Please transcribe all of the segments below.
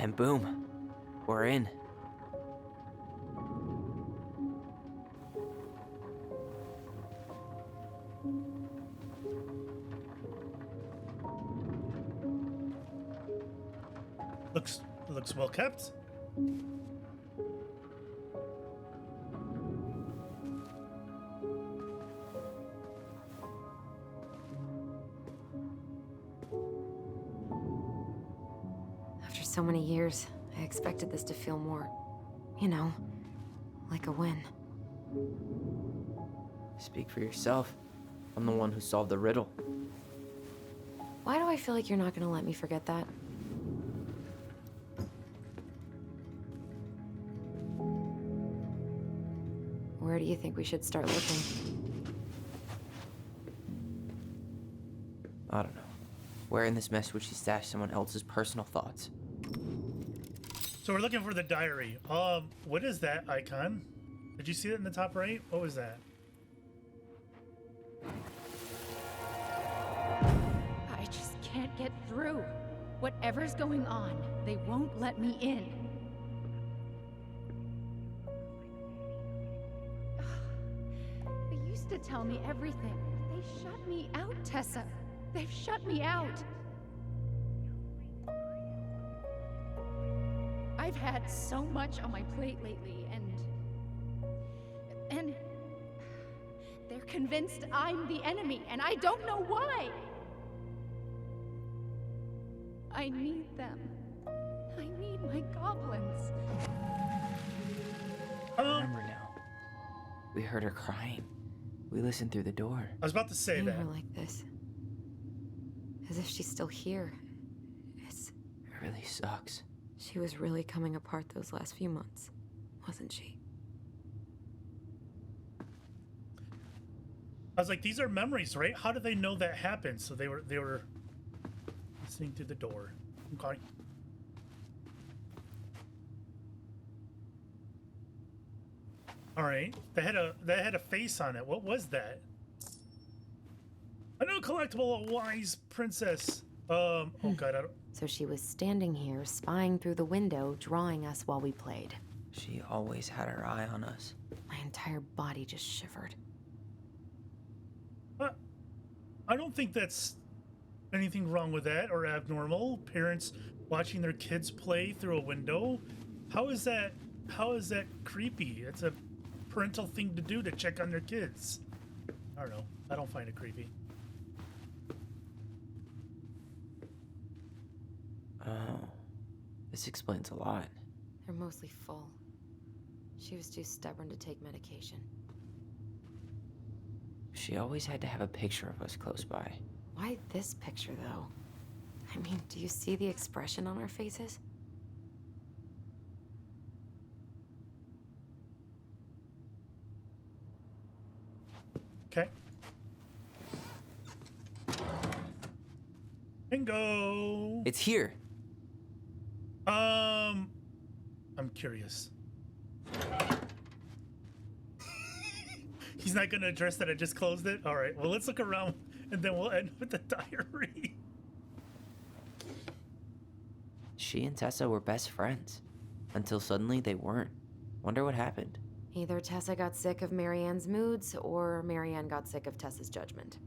And boom, we're in. Looks well kept. After so many years, I expected this to feel more, you know, like a win. Speak for yourself. I'm the one who solved the riddle. Why do I feel like you're not gonna let me forget that? Where do you think we should start looking? I don't know. Where in this mess would she stash someone else's personal thoughts? So we're looking for the diary. What is that icon? Did you see it in the top right? What was that? I just can't get through. Whatever's going on, they won't let me in. They used to tell me everything. They shut me out, Tessa. They've shut me out. I've had so much on my plate lately, and they're convinced I'm the enemy, and I don't know why. I need them. I need my goblins. I remember now. We heard her crying. We listened through the door. I was about to say Seeing that. her like this, as if she's still here. It really sucks. She was really coming apart those last few months, wasn't she? I was like, these are memories, right? How do they know that happened? So they were listening through the door. Okay. All right. They had a face on it. What was that? A new collectible, a wise princess. Oh god, I don't. So she was standing here, spying through the window, drawing us while we played. She always had her eye on us. My entire body just shivered. I don't think that's anything wrong with that or abnormal. Parents watching their kids play through a window. How is that creepy? It's a parental thing to do, to check on their kids. I don't know. I don't find it creepy. Oh, this explains a lot. They're mostly full. She was too stubborn to take medication. She always had to have a picture of us close by. Why this picture, though? I mean, do you see the expression on our faces? Okay. Bingo. It's here. I'm curious. He's not gonna address that I just closed it? All right, well, let's look around and then we'll end with the diary. She and Tessa were best friends. Until suddenly they weren't. Wonder what happened. Either Tessa got sick of Marianne's moods, or Marianne got sick of Tessa's judgment.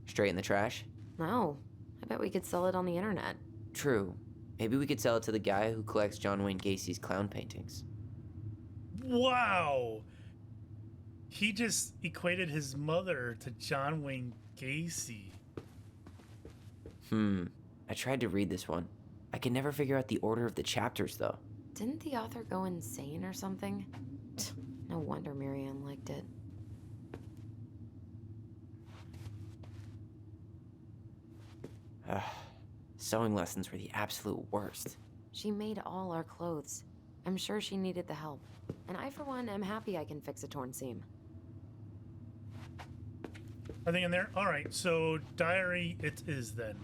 Straight in the trash? No, I bet we could sell it on the internet. True. Maybe we could sell it to the guy who collects John Wayne Gacy's clown paintings. Wow. He just equated his mother to John Wayne Gacy. I tried to read this one. I can never figure out the order of the chapters, though. Didn't the author go insane or something? No wonder Marianne liked it. Sewing lessons were the absolute worst. She made all our clothes. I'm sure she needed the help. And I, for one, am happy I can fix a torn seam. Nothing in there? All right, so diary it is then.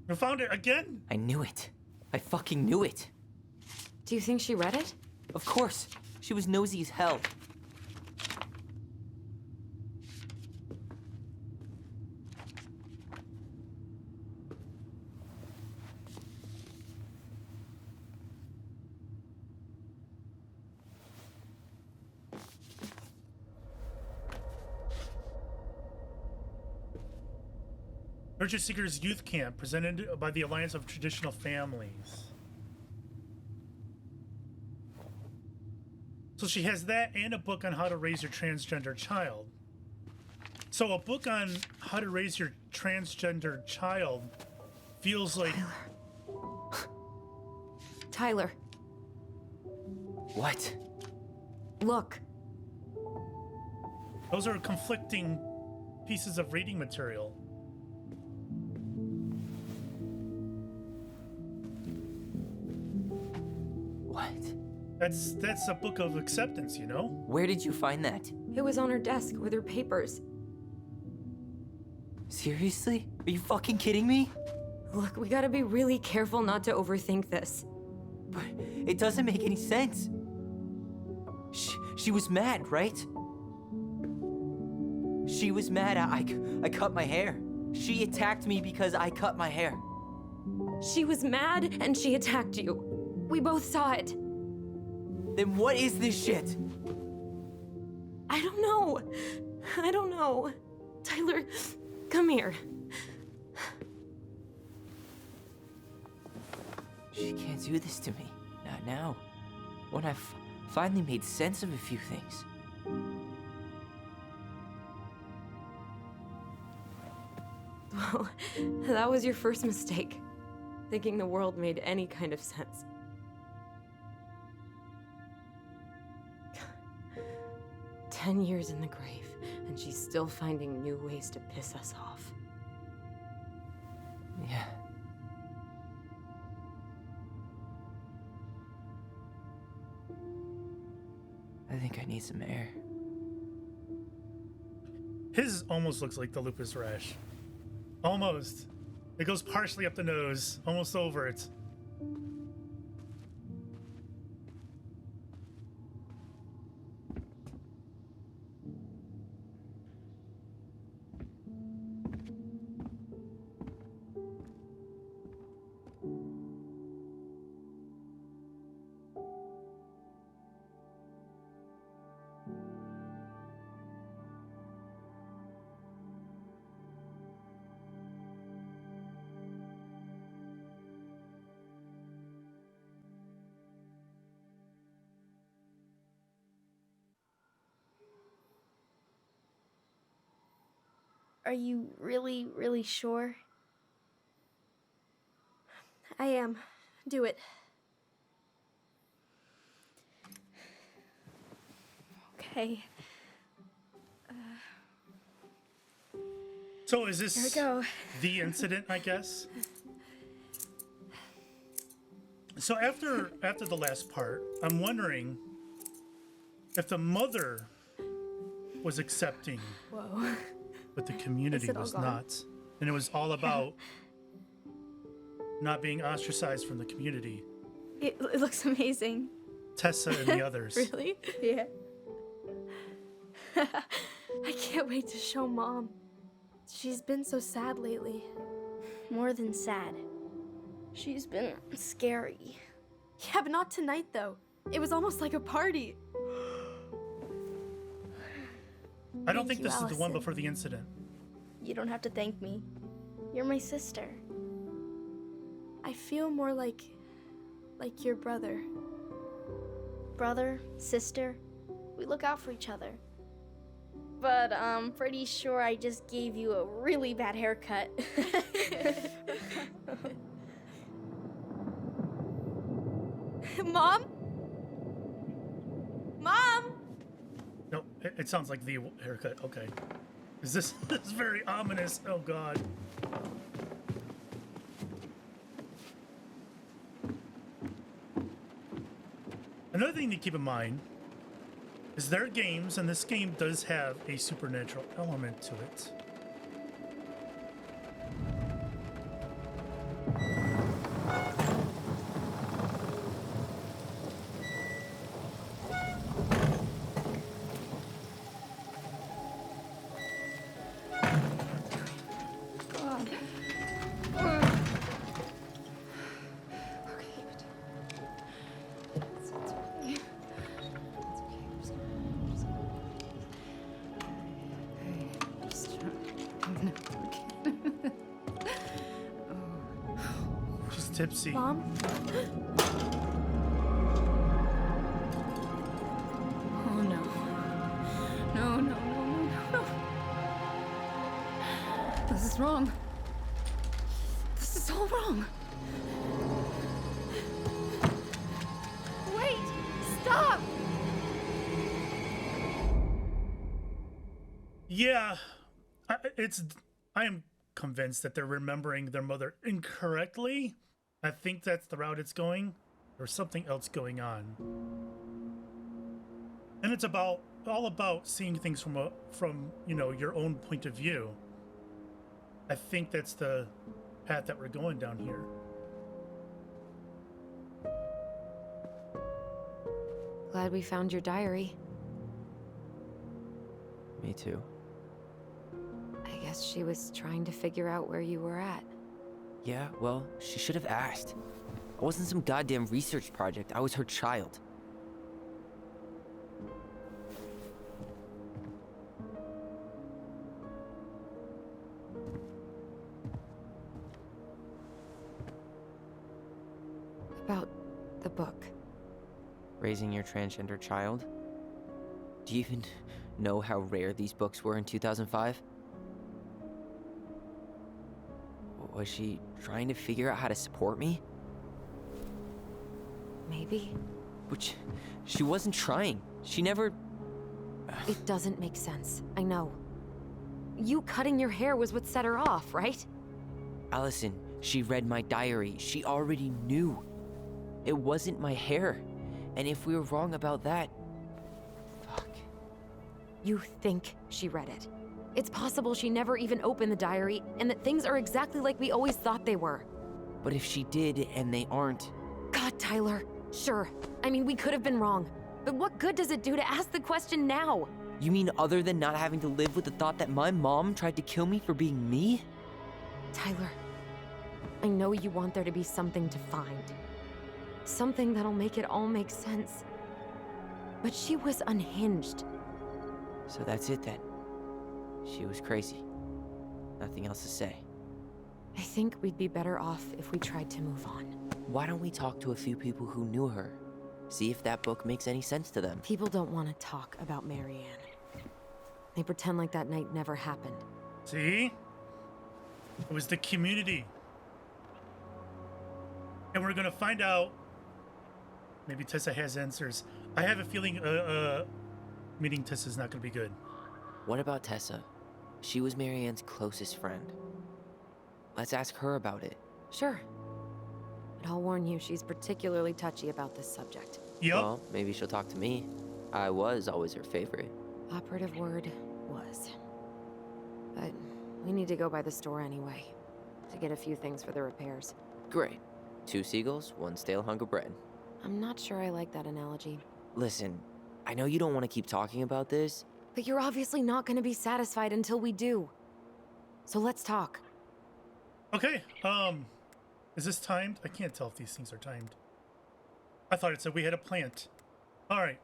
You found it again? I knew it. I fucking knew it. Do you think she read it? Of course. She was nosy as hell. Nurture Seekers Youth Camp, presented by the Alliance of Traditional Families. So she has that and a book on how to raise your transgender child. So a book on how to raise your transgender child feels like... Tyler, What? look. Those are conflicting pieces of reading material. What? That's a book of acceptance, you know? Where did you find that? It was on her desk with her papers. Seriously? Are you fucking kidding me? Look, we gotta be really careful not to overthink this. But it doesn't make any sense. She was mad, right? She was mad I cut my hair. She attacked me because I cut my hair. She was mad and she attacked you. We both saw it. Then what is this shit? I don't know. I don't know. Tyler, come here. She can't do this to me. Not now. When I finally made sense of a few things. Well, that was your first mistake. Thinking the world made any kind of sense. 10 years in the grave, and she's still finding new ways to piss us off. Yeah. I think I need some air. His almost looks like the lupus rash. Almost. It goes partially up the nose, almost over it. Are you really, really sure? I am. Do it. Okay. So is this Here we go. the incident, I guess? So after the last part, I'm wondering if the mother was accepting, Whoa. but the community Is it all was gone? not. And it was all about not being ostracized from the community. It looks amazing. Tessa and the others. Really? Yeah. I can't wait to show Mom. She's been so sad lately. More than sad. She's been scary. Yeah, but not tonight, though. It was almost like a party. I don't Thank think you, this is the one Alyson. before the incident. You don't have to thank me. You're my sister. I feel more like your brother. Brother, sister, we look out for each other. But I'm pretty sure I just gave you a really bad haircut. Mom? Mom? No, it sounds like the haircut. Okay. Is this is very ominous? Oh God. Another thing to keep in mind is their games, and this game does have a supernatural element to it. tipsy. Mom? Oh no. No, no, no, no, no, no. This is wrong. This is all wrong. Wait! Stop! Yeah, I am convinced that they're remembering their mother incorrectly. I think that's the route it's going. There's something else going on. And it's all about seeing things from your own point of view. I think that's the path that we're going down here. Glad we found your diary. Me too. I guess she was trying to figure out where you were at. Yeah, well, she should have asked. I wasn't some goddamn research project. I was her child. About the book. Raising your transgender child? Do you even know how rare these books were in 2005? Was she trying to figure out how to support me? Maybe. Which, she wasn't trying. She never... It doesn't make sense. I know. You cutting your hair was what set her off, right? Alyson, she read my diary. She already knew. It wasn't my hair. And if we were wrong about that... Fuck. You think she read it. It's possible she never even opened the diary, and that things are exactly like we always thought they were. But if she did, and they aren't... God, Tyler. Sure. I mean, we could have been wrong. But what good does it do to ask the question now? You mean other than not having to live with the thought that my mom tried to kill me for being me? Tyler, I know you want there to be something to find. Something that'll make it all make sense. But she was unhinged. So that's it then. She was crazy. Nothing else to say. I think we'd be better off if we tried to move on. Why don't we talk to a few people who knew her? See if that book makes any sense to them. People don't want to talk about Marianne. They pretend like that night never happened. See? It was the community. And we're gonna find out. Maybe Tessa has answers. I have a feeling meeting Tessa's not gonna be good. What about Tessa? She was Marianne's closest friend. Let's ask her about it. Sure. But I'll warn you, she's particularly touchy about this subject. Yup. Well, maybe she'll talk to me. I was always her favorite. Operative word was. But we need to go by the store anyway, to get a few things for the repairs. Great. 2 seagulls, 1 stale hunk of bread. I'm not sure I like that analogy. Listen, I know you don't want to keep talking about this. But you're obviously not going to be satisfied until we do. So let's talk. Okay. Is this timed? I can't tell if these things are timed. I thought it said we had a plant. All right.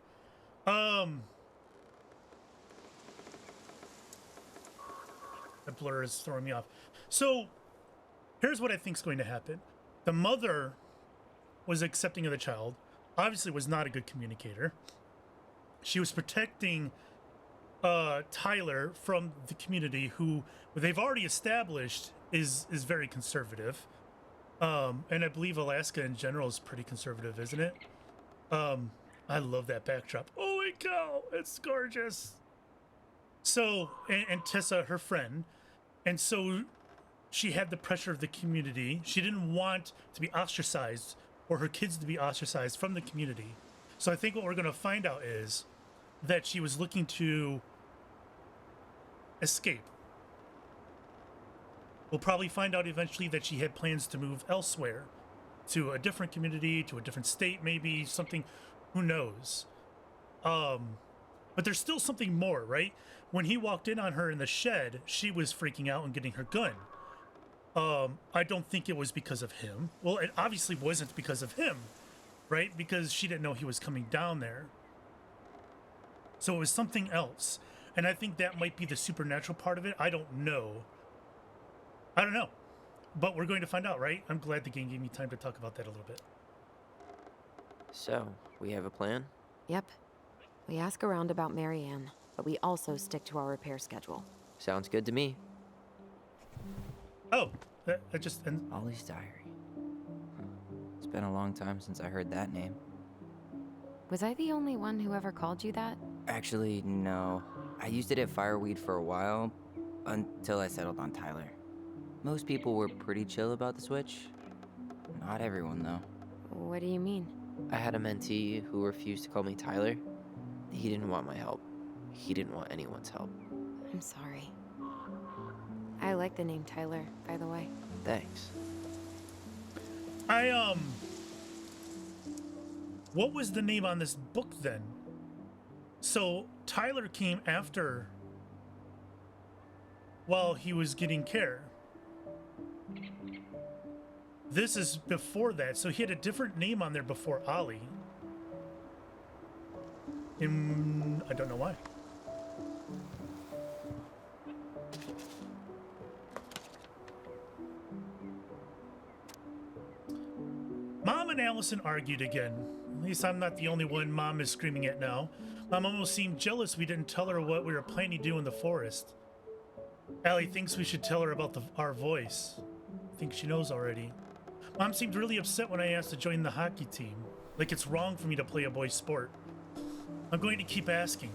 The blur is throwing me off. So, here's what I think is going to happen. The mother was accepting of the child. Obviously was not a good communicator. She was protecting Tyler from the community, who they've already established is very conservative. And I believe Alaska in general is pretty conservative, isn't it? I love that backdrop. Holy cow, it's gorgeous. So, and Tessa, her friend, and so she had the pressure of the community. She didn't want to be ostracized, or her kids to be ostracized from the community. So I think what we're going to find out is that she was looking to escape. We'll probably find out eventually that she had plans to move elsewhere, to a different community, to a different state, maybe something, who knows. But there's still something more, right? When he walked in on her in the shed, she was freaking out and getting her gun. I don't think it was because of him. Well, it obviously wasn't because of him, right? Because she didn't know he was coming down there. So it was something else. And I think that might be the supernatural part of it. I don't know. but we're going to find out, right? I'm glad the game gave me time to talk about that a little bit. So, we have a plan? Yep. We ask around about Marianne, but we also stick to our repair schedule. Sounds good to me. Oh, that just... And Ollie's diary. It's been a long time since I heard that name. Was I the only one who ever called you that? Actually, no. I used it at Fireweed for a while, until I settled on Tyler. Most people were pretty chill about the switch. Not everyone, though. What do you mean? I had a mentee who refused to call me Tyler. He didn't want my help. He didn't want anyone's help. I'm sorry. I like the name Tyler, by the way. Thanks. What was the name on this book then? So Tyler came after, while he was getting care. This is before that, so he had a different name on there before Ollie. I don't know why. Mom and Alyson argued again. At least I'm not the only one Mom is screaming at now. Mom almost seemed jealous we didn't tell her what we were planning to do in the forest. Allie thinks we should tell her about our voice. I think she knows already. Mom seemed really upset when I asked to join the hockey team. Like it's wrong for me to play a boy's sport. I'm going to keep asking.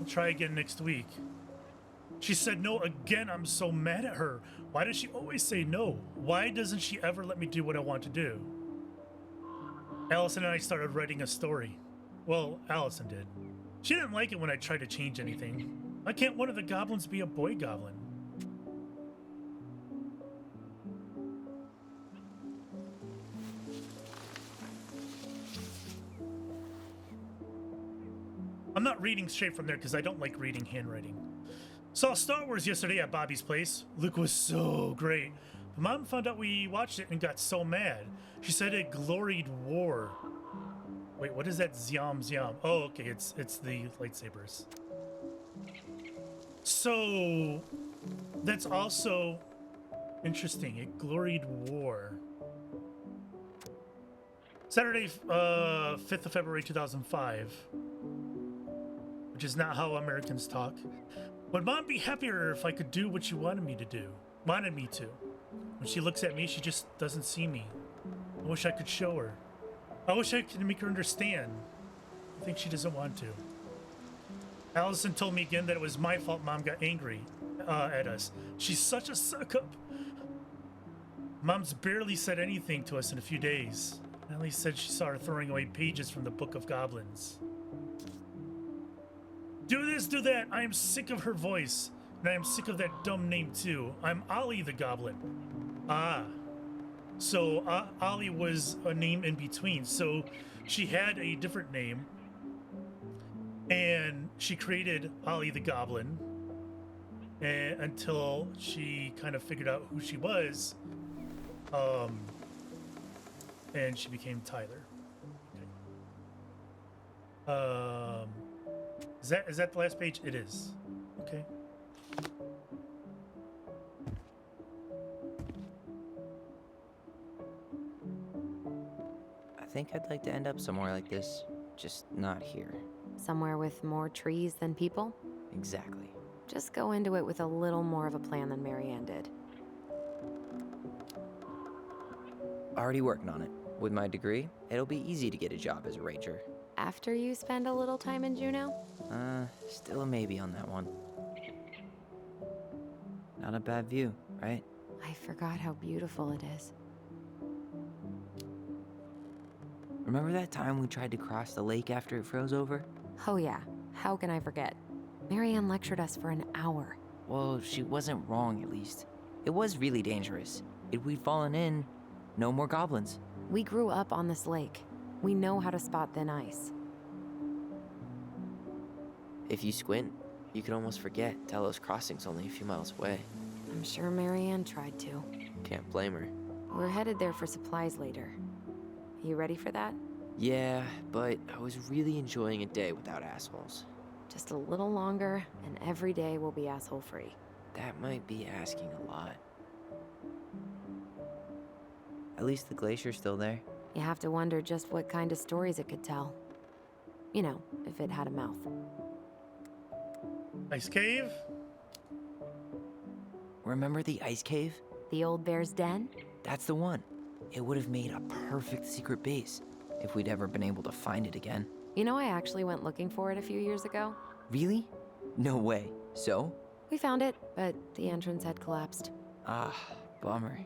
I'll try again next week. She said no again. I'm so mad at her. Why does she always say no? Why doesn't she ever let me do what I want to do? Alyson and I started writing a story. Well, Alyson did. She didn't like it when I tried to change anything. Why can't one of the goblins be a boy goblin? I'm not reading straight from there because I don't like reading handwriting. Saw Star Wars yesterday at Bobby's place. Luke was so great. But Mom found out we watched it and got so mad. She said it gloried war. Wait, what is that Zyam Zyam? Oh, okay, it's the lightsabers. So that's also interesting. It gloried war. Saturday, 5th of February 2005. Which is not how Americans talk. Would Mom be happier if I could do what she wanted me to do? Wanted me to. When she looks at me, she just doesn't see me. I wish I could show her. I wish I could make her understand. I think she doesn't want to. Alyson told me again that it was my fault Mom got angry at us. She's such a suck-up. Mom's barely said anything to us in a few days. Ellie said she saw her throwing away pages from the Book of Goblins. Do this, do that. I am sick of her voice. And I am sick of that dumb name too. I'm Ollie the Goblin. Ah. So Ollie was a name in between. So she had a different name. And she created Ollie the Goblin. And until she kind of figured out who she was. And she became Tyler. Okay. Is that the last page? It is. Okay. I think I'd like to end up somewhere like this, just not here. Somewhere with more trees than people? Exactly. Just go into it with a little more of a plan than Marianne did. Already working on it. With my degree, it'll be easy to get a job as a ranger. After you spend a little time in Juneau? Still a maybe on that one. Not a bad view, right? I forgot how beautiful it is. Remember that time we tried to cross the lake after it froze over? Oh yeah, how can I forget? Marianne lectured us for an hour. Well, she wasn't wrong, at least. It was really dangerous. If we'd fallen in, no more goblins. We grew up on this lake. We know how to spot thin ice. If you squint, you can almost forget Telos Crossing's only a few miles away. I'm sure Marianne tried to. Can't blame her. We're headed there for supplies later. You ready for that? Yeah, but I was really enjoying a day without assholes. Just a little longer, and every day will be asshole-free. That might be asking a lot. At least the glacier's still there. You have to wonder just what kind of stories it could tell. You know, if it had a mouth. Ice cave? Remember the ice cave? The old bear's den? That's the one. It would have made a perfect secret base if we'd ever been able to find it again. You know, I actually went looking for it a few years ago. Really? No way. So? We found it, but the entrance had collapsed. Ah, bummer.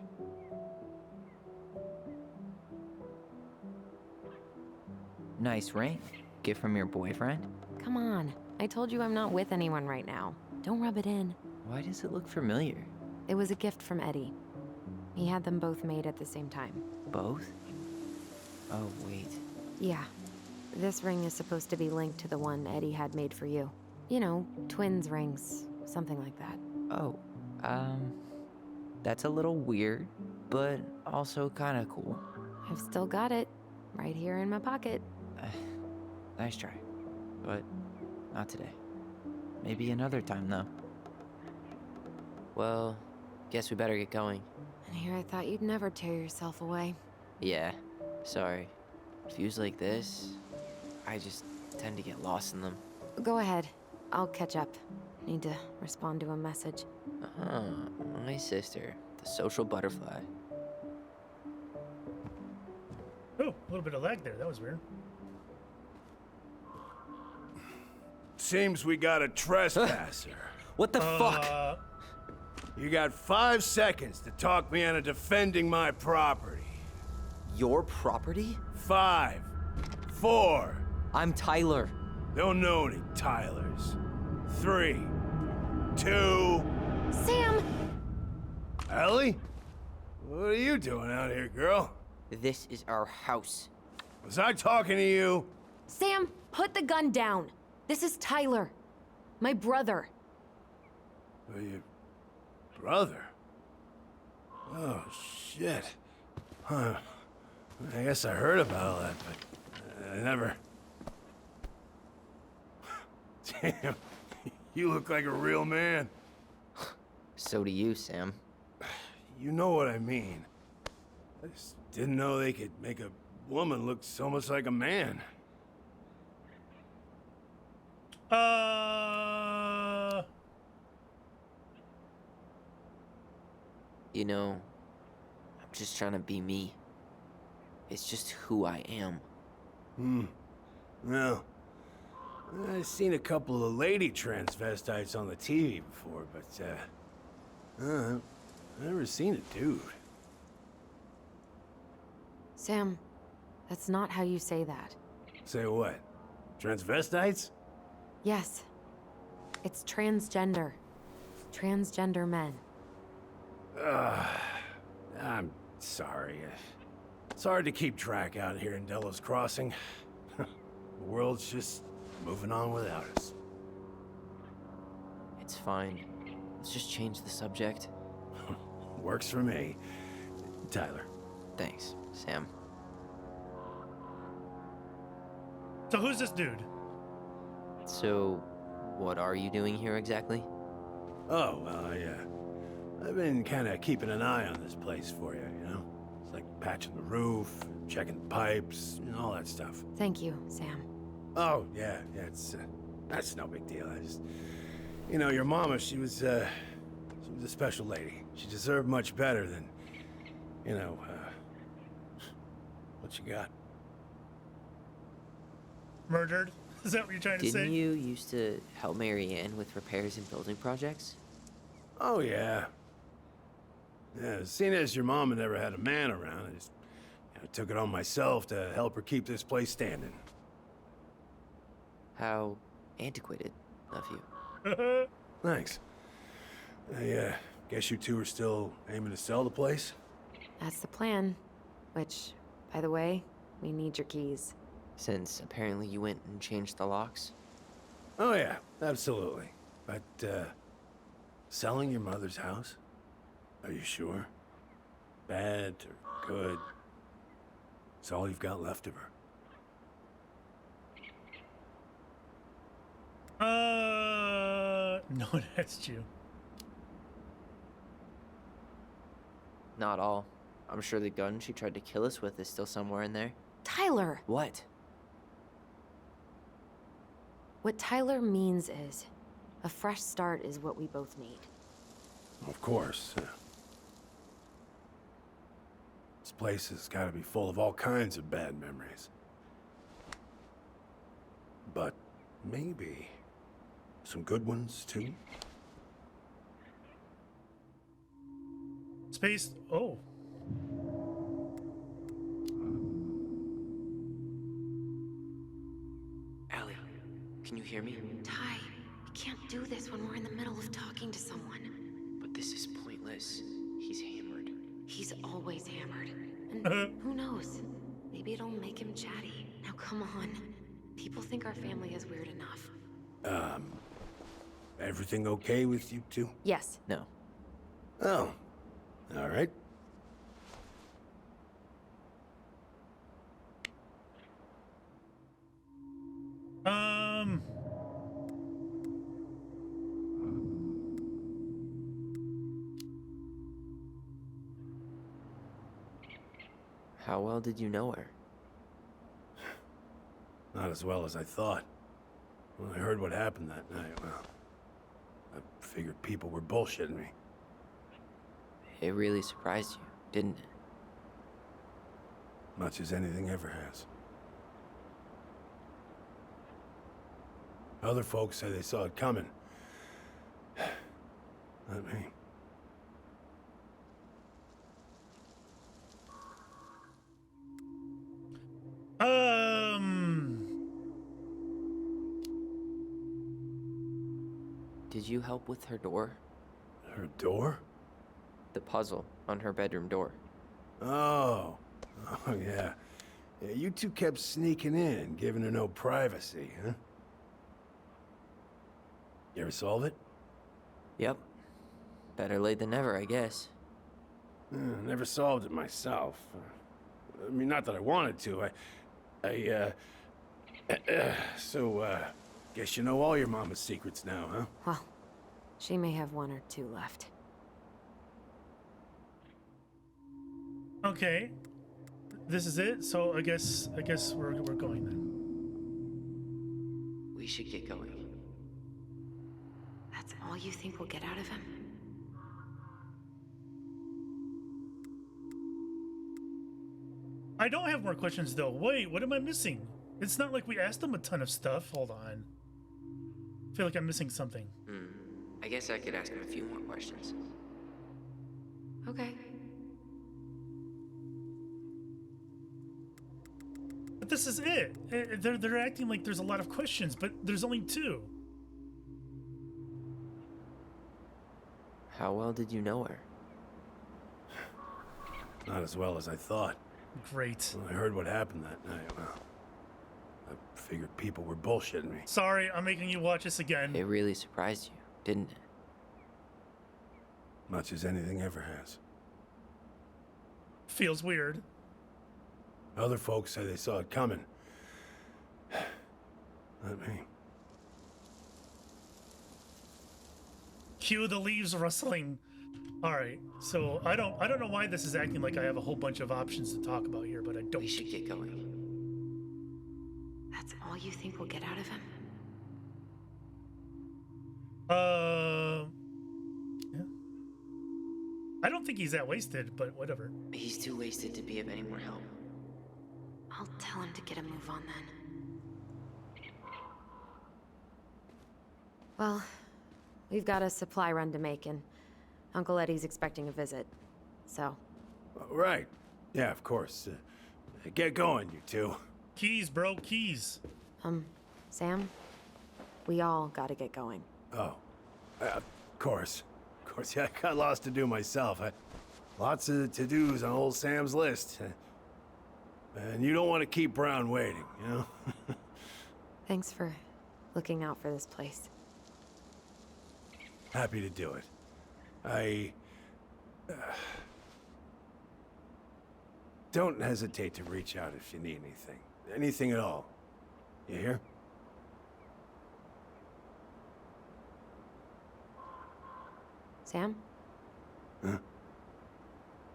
Nice ring. Gift from your boyfriend? Come on. I told you I'm not with anyone right now. Don't rub it in. Why does it look familiar? It was a gift from Eddie. He had them both made at the same time. Both? Oh, wait. Yeah. This ring is supposed to be linked to the one Eddie had made for you. You know, twins rings. Something like that. Oh, that's a little weird, but also kind of cool. I've still got it. Right here in my pocket. Nice try, but not today. Maybe another time, though. Well, guess we better get going. And here I thought you'd never tear yourself away. Yeah, sorry. Views like this, I just tend to get lost in them. Go ahead. I'll catch up. Need to respond to a message. My sister, the social butterfly. Oh, a little bit of lag there. That was weird. Seems we got a trespasser. What the fuck? You got 5 seconds to talk me into defending my property. Your property? 5, 4. I'm Tyler. Don't know any Tylers. 3, 2. Sam! Ellie? What are you doing out here, girl? This is our house. Was I talking to you? Sam, put the gun down. This is Tyler. My brother. Your brother? Oh, shit. Huh. I guess I heard about all that, but I never... Damn, you look like a real man. So do you, Sam. You know what I mean. I just didn't know they could make a woman look so much like a man. You know, I'm just trying to be me. It's just who I am. Well, I've seen a couple of lady transvestites on the TV before, but, I've never seen a dude. Sam, that's not how you say that. Say what? Transvestites? Yes. It's transgender. Transgender men. I'm sorry. It's hard to keep track out here in Delos Crossing. The world's just moving on without us. It's fine. Let's just change the subject. Works for me. Tyler. Thanks, Sam. So who's this dude? So, what are you doing here exactly? Oh, well, I've been kind of keeping an eye on this place for you, you know? It's like patching the roof, checking the pipes, you know, all that stuff. Thank you, Sam. Oh, yeah, that's no big deal. I just, you know, your mama, she was a special lady. She deserved much better than, you know, what you got. Murdered? Is that what you're trying to say? Didn't you used to help Mary Ann with repairs and building projects? Oh, yeah. Yeah, seeing as your mama never had a man around, I just took it on myself to help her keep this place standing. How antiquated of you. Thanks. I guess you two are still aiming to sell the place? That's the plan. Which, by the way, we need your keys. Since apparently you went and changed the locks? Oh, yeah, absolutely. But, selling your mother's house? Are you sure? Bad or good? It's all you've got left of her. No, that's you. Not all. I'm sure the gun she tried to kill us with is still somewhere in there. Tyler! What? What Tyler means is, a fresh start is what we both need. Of course. This place has got to be full of all kinds of bad memories. But maybe some good ones, too? Space. Oh. Allie, can you hear me? Ty, you can't do this when we're in the middle of talking to someone. But this is pointless. He's hammered. He's always hammered. And who knows? Maybe it'll make him chatty. Now come on. People think our family is weird enough. Everything okay with you two? Yes. No. Oh. All right. How well did you know her? Not as well as I thought. When I heard what happened that night, well, I figured people were bullshitting me. It really surprised you, didn't it? Much as anything ever has. Other folks say they saw it coming. Not me. Did you help with her door? Her door? The puzzle on her bedroom door. Oh. Oh, yeah. Yeah, you two kept sneaking in, giving her no privacy, huh? You ever solve it? Yep. Better late than never, I guess. Never solved it myself. I mean, not that I wanted to. Guess you know all your mama's secrets now, huh? Well, she may have one or two left. Okay. This is it. So I guess we're going then. We should get going. That's all you think we'll get out of him? I don't have more questions though. Wait, what am I missing? It's not like we asked him a ton of stuff. Hold on. I feel like I'm missing something. I guess I could ask him a few more questions. Okay. But this is it. They're acting like there's a lot of questions, but there's only two. How well did you know her? Not as well as I thought. Great. When I heard what happened that night, well, I figured people were bullshitting me. Sorry, I'm making you watch this again. It really surprised you, didn't it? Much as anything ever has. Feels weird. Other folks say they saw it coming. Not me. Cue the leaves rustling. All right, so I don't know why this is acting like I have a whole bunch of options to talk about here, but I don't. We should get going. That's all you think we'll get out of him? Yeah. I don't think he's that wasted, but whatever. He's too wasted to be of any more help. I'll tell him to get a move on then. Well, we've got a supply run to make, and Uncle Eddie's expecting a visit. So, Right. Yeah, of course. Get going, you two. Keys, bro, keys. Sam, we all gotta get going. Oh. Of course. Of course, yeah, I got lots to do myself. Lots of to-dos on old Sam's list. And you don't want to keep Brown waiting, you know? Thanks for looking out for this place. Happy to do it. I... don't hesitate to reach out if you need anything. Anything at all. You hear? Sam?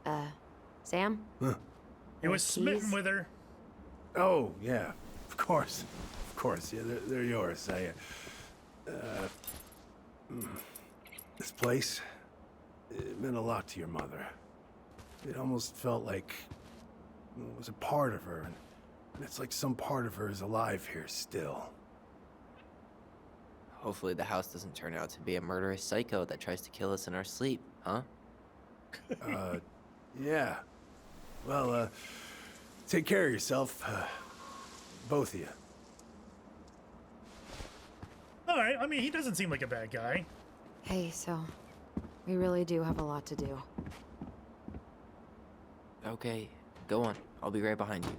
Huh? Sam? Huh. He was smitten keys? with her. Oh, yeah. Of course. Of course. Yeah, they're yours. This place, it meant a lot to your mother. It almost felt like it was a part of her, and it's like some part of her is alive here still. Hopefully the house doesn't turn out to be a murderous psycho that tries to kill us in our sleep, huh? Yeah. Well, take care of yourself, both of you. All right. I mean, he doesn't seem like a bad guy. Hey, so we really do have a lot to do. Okay, go on. I'll be right behind you.